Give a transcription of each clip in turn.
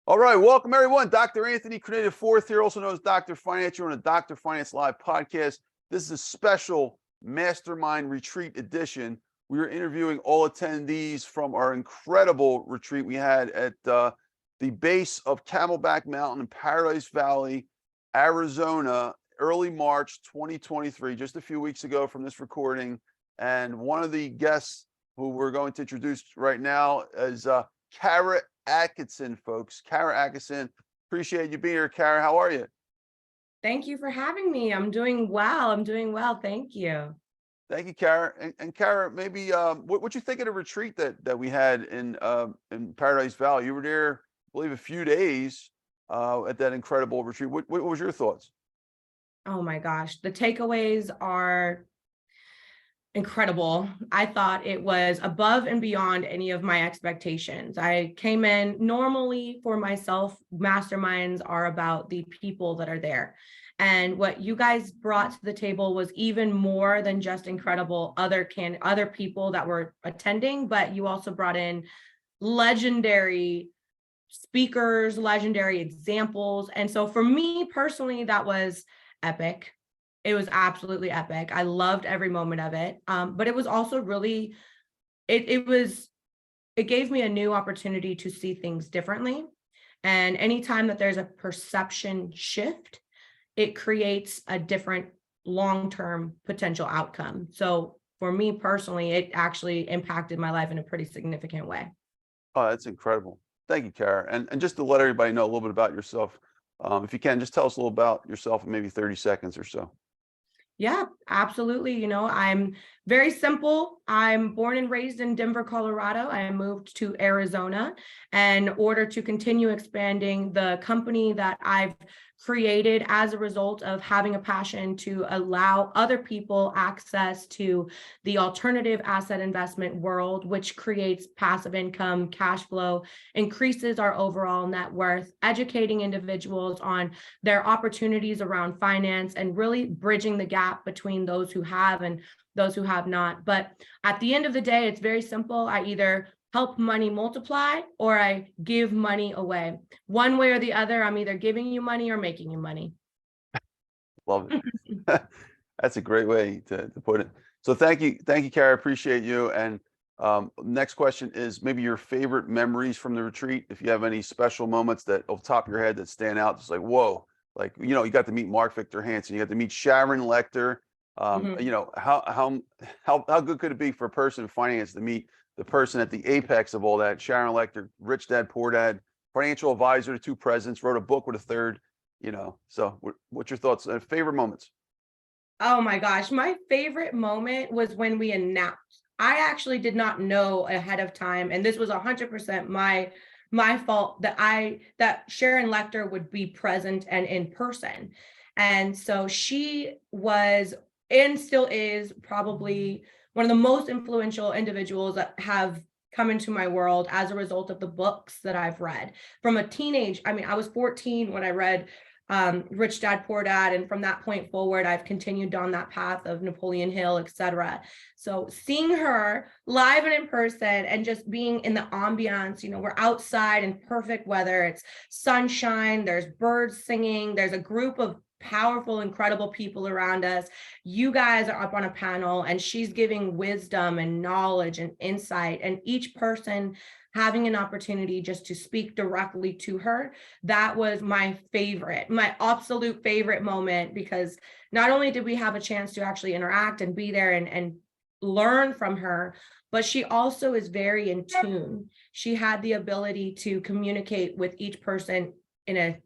All right, welcome everyone. Dr. Anthony Criniti IV here, also known as Dr. Finance. You're on a Dr. Finance Live podcast. This is a special Mastermind Retreat edition. We are interviewing all attendees from our incredible retreat we had at the base of Camelback Mountain in Paradise Valley, Arizona, early March 2023, just a few weeks ago from this recording. And one of the guests who we're going to introduce right now is Kara Atkinson, folks. Kara Atkinson. Appreciate you being here, Kara. How are you? Thank you for having me. I'm doing well. Thank you. Thank you, Kara. And Kara, maybe what you think of the retreat that we had in Paradise Valley? You were there, I believe, a few days at that incredible retreat. What was your thoughts? Oh my gosh, the takeaways are incredible. I thought it was above and beyond any of my expectations. I came in normally for myself. Masterminds are about the people that are there. And what you guys brought to the table was even more than just incredible other people that were attending, but you also brought in legendary speakers, legendary examples. And so for me personally, that was epic. It was absolutely epic. I loved every moment of it. But it was also really, it gave me a new opportunity to see things differently. And anytime that there's a perception shift, it creates a different long-term potential outcome. So for me personally, it actually impacted my life in a pretty significant way. Oh, that's incredible. Thank you, Kara. And just to let everybody know a little bit about yourself, if you can, just tell us a little about yourself in maybe 30 seconds or so. Yeah, absolutely. I'm very simple. I'm born and raised in Denver, Colorado. I moved to Arizona in order to continue expanding the company that I've created as a result of having a passion to allow other people access to the alternative asset investment world, which creates passive income, cash flow, increases our overall net worth, educating individuals on their opportunities around finance, and really bridging the gap between those who have and those who have not. But at the end of the day, it's very simple. I either help money multiply or I give money away. One way or the other, I'm either giving you money or making you money. Love it. That's a great way to put it. So thank you, Kara. Appreciate you. And next question is maybe your favorite memories from the retreat. If you have any special moments that off the top of your head that stand out, just like whoa, like you got to meet Mark Victor Hansen, you got to meet Sharon Lechter. How good could it be for a person in finance to meet the person at the apex of all that? Sharon Lechter, rich dad, poor dad, financial advisor to two presidents, wrote a book with a third. So what's your thoughts? Favorite moments? Oh my gosh, my favorite moment was when we announced. I actually did not know ahead of time, and this was 100% my fault that Sharon Lechter would be present and in person. And so she was and still is probably one of the most influential individuals that have come into my world as a result of the books that I've read. From a teenage, I was 14 when I read Rich Dad, Poor Dad. And from that point forward, I've continued down that path of Napoleon Hill, etc. So seeing her live and in person and just being in the ambiance, we're outside in perfect weather. It's sunshine, there's birds singing, there's a group of powerful, incredible people around us. You guys are up on a panel and she's giving wisdom and knowledge and insight, and each person having an opportunity just to speak directly to her. That was my absolute favorite moment, because not only did we have a chance to actually interact and be there and learn from her, but she also is very in tune. She had the ability to communicate with each person in a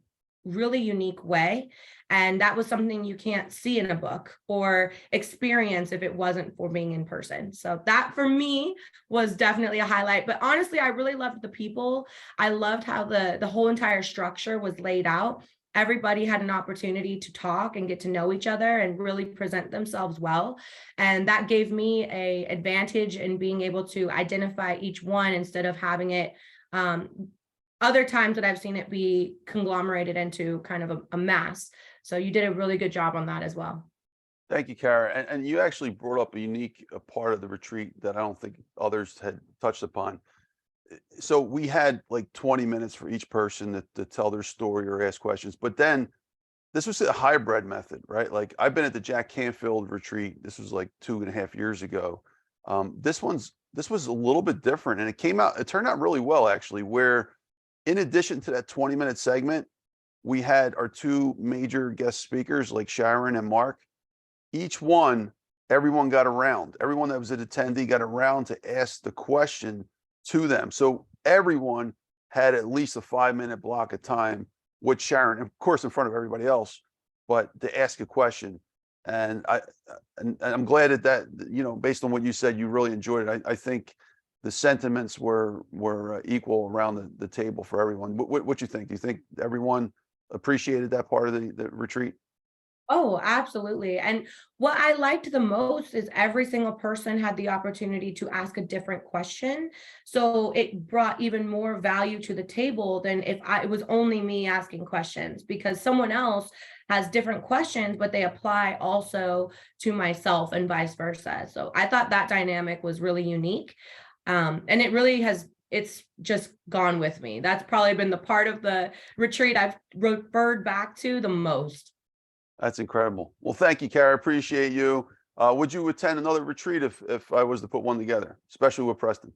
really unique way. And that was something you can't see in a book or experience if it wasn't for being in person. So that for me was definitely a highlight. But honestly, I really loved the people. I loved how the whole entire structure was laid out. Everybody had an opportunity to talk and get to know each other and really present themselves well. And that gave me an advantage in being able to identify each one instead of having it other times that I've seen it be conglomerated into kind of a mass. So you did a really good job on that as well. Thank you, Kara. And you actually brought up a unique part of the retreat that I don't think others had touched upon. so we had like 20 minutes for each person to tell their story or ask questions. But then this was a hybrid method, right? Like I've been at the Jack Canfield retreat. This was like 2.5 years ago. This was a little bit different, and it turned out really well actually, where in addition to that 20-minute segment, we had our two major guest speakers like Sharon and Mark. Everyone got around. Everyone that was an attendee got around to ask the question to them. So everyone had at least a 5-minute block of time with Sharon, of course, in front of everybody else, but to ask a question. And I'm glad that based on what you said, you really enjoyed it. I think the sentiments were equal around the table for everyone. What you think? Do you think everyone appreciated that part of the retreat? Oh, absolutely. And what I liked the most is every single person had the opportunity to ask a different question. So it brought even more value to the table than if it was only me asking questions, because someone else has different questions, but they apply also to myself and vice versa. So I thought that dynamic was really unique. And it really it's just gone with me. That's probably been the part of the retreat I've referred back to the most. That's incredible. Well, thank you, Kara. Appreciate you. Would you attend another retreat if I was to put one together, especially with Preston?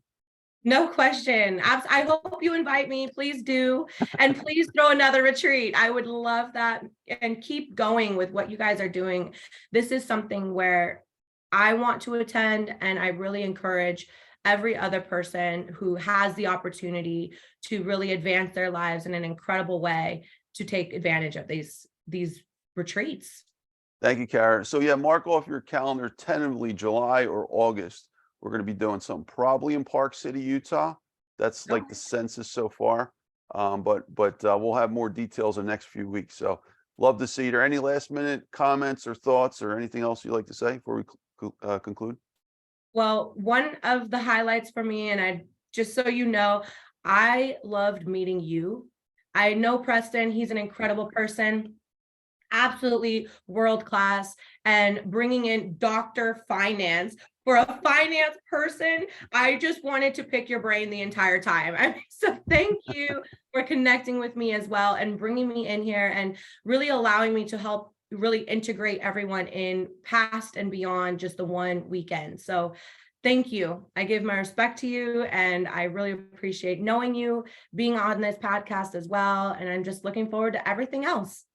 No question. I hope you invite me. Please do. And please throw another retreat. I would love that. And keep going with what you guys are doing. This is something where I want to attend, and I really encourage every other person who has the opportunity to really advance their lives in an incredible way to take advantage of these retreats. Thank you, Kara. So yeah, mark off your calendar tentatively July or August. We're going to be doing something probably in Park City, Utah. That's like the census so far. But we'll have more details in the next few weeks. So love to see you there. Any last minute comments or thoughts or anything else you'd like to say before we conclude? Well, one of the highlights for me, and just so you know, I loved meeting you. I know Preston, he's an incredible person, absolutely world class, and bringing in Dr. Finance. For a finance person, I just wanted to pick your brain the entire time. So thank you for connecting with me as well and bringing me in here and really allowing me to help really integrate everyone in past and beyond just the one weekend. So thank you. I give my respect to you, and I really appreciate knowing you, being on this podcast as well. And I'm just looking forward to everything else.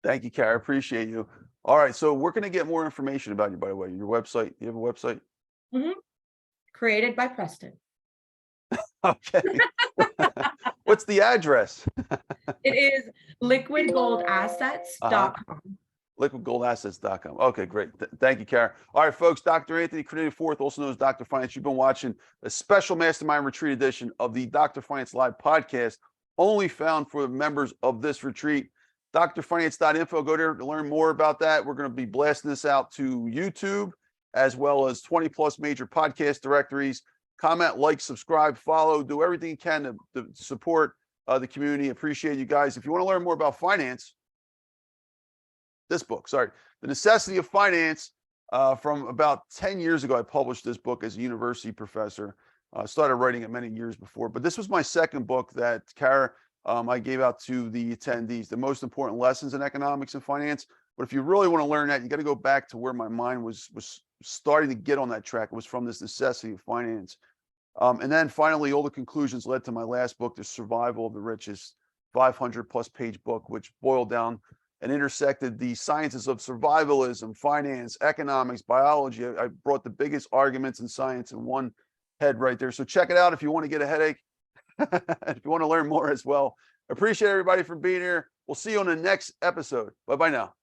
Thank you, Kara. Appreciate you. All right. So we're going to get more information about you, by the way. Your website. You have a website? Created by Preston. Okay. What's the address? It is liquidgoldassets.com. Liquidgoldassets.com. Okay, great. Thank you, Kara. All right, folks. Dr. Anthony Criniti IV, also known as Dr. Finance. You've been watching a special Mastermind Retreat edition of the Dr. Finance Live podcast, only found for the members of this retreat. drfinance.info. Go there to learn more about that. We're going to be blasting this out to YouTube, as well as 20 plus major podcast directories. Comment, like, subscribe, follow, do everything you can to support the community. Appreciate you guys. If you want to learn more about finance, this book, The Necessity of Finance, from about 10 years ago, I published this book as a university professor. I started writing it many years before, but this was my second book that Kara, I gave out to the attendees, the most important lessons in economics and finance. But if you really want to learn that, you got to go back to where my mind was starting to get on that track. It was from this necessity of finance. And then finally, all the conclusions led to my last book, The Survival of the Richest, 500 plus page book, which boiled down and intersected the sciences of survivalism, finance, economics, biology. I brought the biggest arguments in science in one head right there. So check it out if you want to get a headache, if you want to learn more as well. Appreciate everybody for being here. We'll see you on the next episode. Bye-bye now.